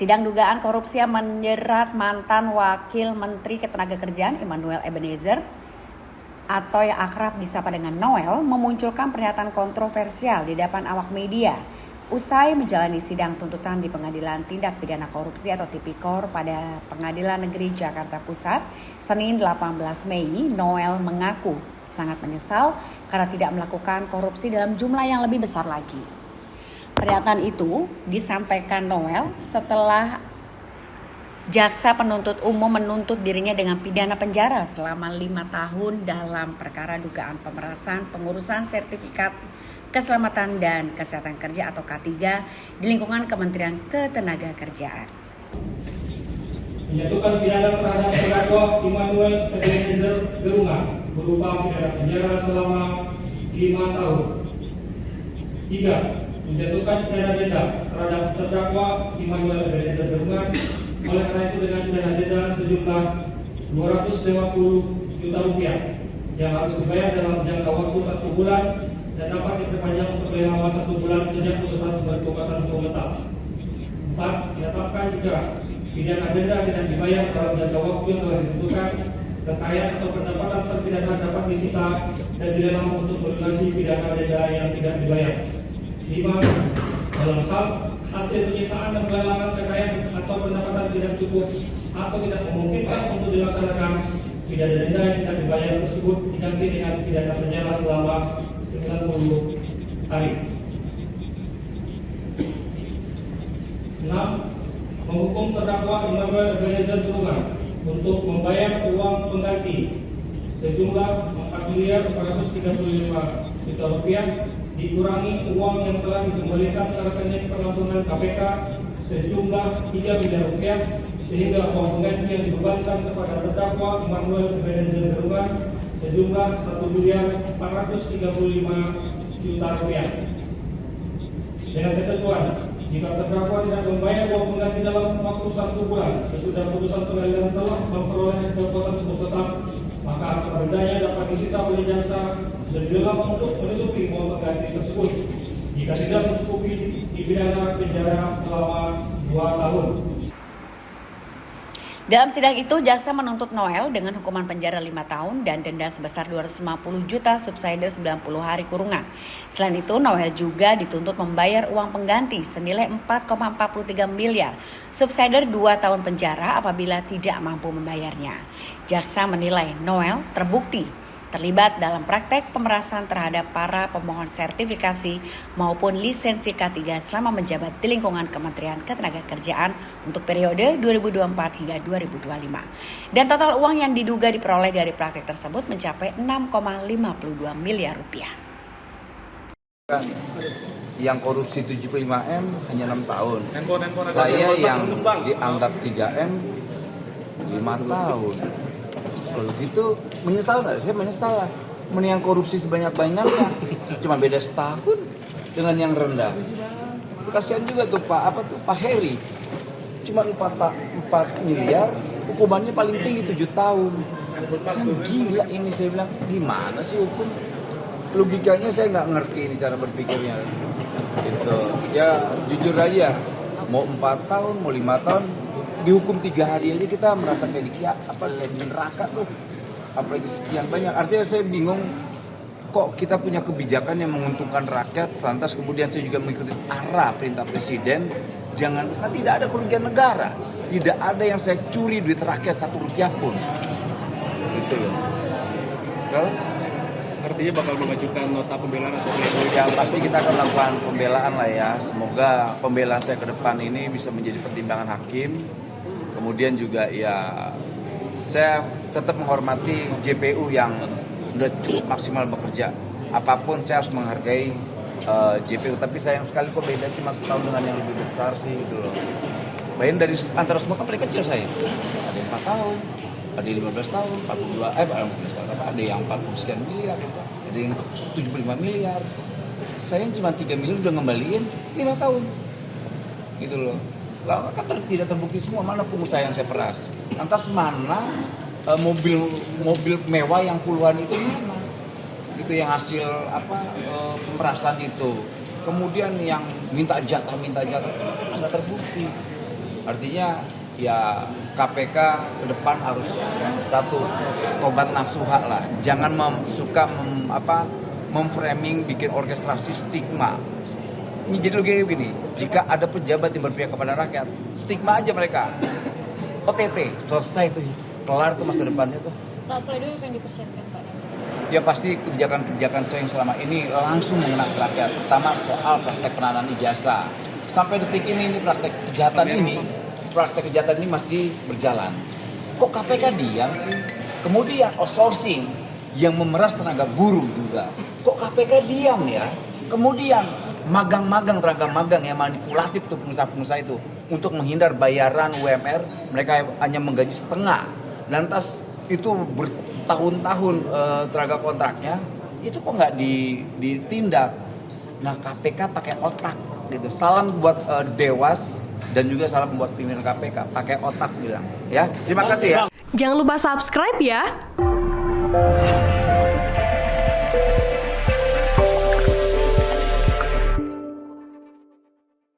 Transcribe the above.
Sidang dugaan korupsi yang menjerat mantan Wakil Menteri Ketenagakerjaan Immanuel Ebenezer atau yang akrab disapa dengan Noel memunculkan pernyataan kontroversial di depan awak media. Usai menjalani sidang tuntutan di Pengadilan Tindak Pidana Korupsi atau Tipikor pada Pengadilan Negeri Jakarta Pusat, Senin 18 Mei, Noel mengaku sangat menyesal karena tidak melakukan korupsi dalam jumlah yang lebih besar lagi. Pernyataan itu disampaikan Noel setelah jaksa penuntut umum menuntut dirinya dengan pidana penjara selama 5 tahun dalam perkara dugaan pemerasan pengurusan sertifikat keselamatan dan kesehatan kerja atau K3 di lingkungan Kementerian Ketenagakerjaan. Menjatuhkan pidana terhadap terdakwa Immanuel Ebenezer Gerungan berupa pidana penjara selama 5 tahun. 3. Menjatuhkan pidana denda terhadap terdakwa Immanuel Ebenezer Gerungan oleh karena itu dengan pidana denda sejumlah Rp250 juta yang harus dibayar dalam jangka waktu 1 bulan dan dapat diperpanjang untuk selama 1 bulan sejak putusan berkekuatan hukum tetap. 4. Ditetapkan jika pidana denda tidak dibayar dalam jangka waktu yang telah ditentukan, kekayaan atau pendapatan terpidana dapat disita dan dilelang untuk melunasi pidana denda yang tidak dibayar. 5. Dalam hal hasil penyitaan dan pelelangan kekayaan atau pendapatan tidak cukup atau tidak memungkinkan untuk dilaksanakan, pidana denda yang tidak dibayar tersebut diganti dengan pidana penjara selama 90 hari. 6. Menghukum terdakwa Immanuel Ebenezer Gerungan untuk membayar uang pengganti sejumlah Rp4.435 juta dikurangi uang yang telah dikembalikan ke rekening perlambungan KPK sejumlah Rp3 miliar sehingga uang pengganti yang dibebankan kepada terdakwa Immanuel Ebenezer Gerungan sejumlah Rp1.435 juta. Dengan ketentuan, jika terdakwa tidak membayar uang pengganti dalam waktu 1 bulan sesudah putusan pengadilan telah memperoleh kekuatan hukum tetap, maka harta bendanya dapat disita oleh jaksa dan dilelang untuk menutupi uang pengganti tersebut. Jika tidak mencukupi, dipidana penjara selama 2 tahun. Dalam sidang itu, jaksa menuntut Noel dengan hukuman penjara 5 tahun dan denda sebesar 250 juta subsidi 90 hari kurungan. Selain itu, Noel juga dituntut membayar uang pengganti senilai 4,43 miliar subsidi 2 tahun penjara apabila tidak mampu membayarnya. Jaksa menilai Noel terbukti terlibat dalam praktek pemerasan terhadap para pemohon sertifikasi maupun lisensi K3 selama menjabat di lingkungan Kementerian Ketenagakerjaan untuk periode 2024 hingga 2025. Dan total uang yang diduga diperoleh dari praktek tersebut mencapai 6,52 miliar rupiah. Yang korupsi 75M hanya 6 tahun. Saya yang dianggap 3M 5 tahun. Kalau gitu menyesal nggak? Saya menyesal lah. Mending yang korupsi sebanyak-banyaknya, cuma beda setahun dengan yang rendah. Kasihan juga tuh Pak Heri, cuma 4 miliar, hukumannya paling tinggi 7 tahun. Kan gila ini, saya bilang gimana sih hukum? Logikanya saya nggak ngerti ini cara berpikirnya. Gitu. Ya jujur aja, mau 4 tahun, mau 5 tahun. Dihukum 3 hari aja kita merasa kayak di neraka tuh, apalagi sekian banyak. Artinya saya bingung, kok kita punya kebijakan yang menguntungkan rakyat, lantas kemudian saya juga mengikuti arah perintah presiden, kan tidak ada kerugian negara, tidak ada yang saya curi duit rakyat 1 rupiah pun, gitu loh. Kalau artinya bakal mengajukan nota pembelaan atau ya pasti kita akan melakukan pembelaan lah ya. Semoga pembelaan saya ke depan ini bisa menjadi pertimbangan hakim. Kemudian juga ya saya tetap menghormati JPU yang sudah cukup maksimal bekerja. Apapun saya harus menghargai JPU. Tapi sayang sekali kok beda cuma setahun dengan yang lebih besar sih gitu loh. Bayangin dari antara semua kan paling kecil saya. Ada yang 4 tahun, ada yang 15 tahun, 42, ada yang 40 sekian miliar, ada yang 75 miliar. Saya cuma 3 miliar udah ngembaliin 5 tahun. Gitu loh. Lalu kan tidak terbukti semua, mana pengusaha yang saya peras. Lantas mana mobil mewah yang puluhan itu mana? Itu yang hasil pemerasan itu. Kemudian yang minta jatah nggak terbukti. Artinya ya KPK ke depan harus satu tobat nasuha lah. Jangan suka memframing, bikin orkestrasi stigma. Ini jadi kayak begini. Jika ada pejabat yang berpihak kepada rakyat, stigma aja mereka. OTT selesai tuh, kelar tuh masa depannya tuh. Saat pledoi apa yang dipersiapkan Pak? Ya pasti kebijakan-kebijakan saya yang selama ini langsung mengena ke rakyat. Pertama soal praktek penanaman ijazah. Sampai detik ini praktek kejahatan ini masih berjalan. Kok KPK diam sih? Kemudian outsourcing yang memeras tenaga buruh juga. Kok KPK diam ya? Kemudian magang-magang, tenaga magang yang manipulatif tuh pengusaha-pengusaha itu untuk menghindar bayaran UMR, mereka hanya menggaji setengah. Lantas itu bertahun-tahun tenaga kontraknya, itu kok nggak ditindak? Nah KPK pakai otak gitu. Salam buat Dewas dan juga salam buat pimpinan KPK, pakai otak bilang. Ya, terima kasih ya. Jangan lupa subscribe ya.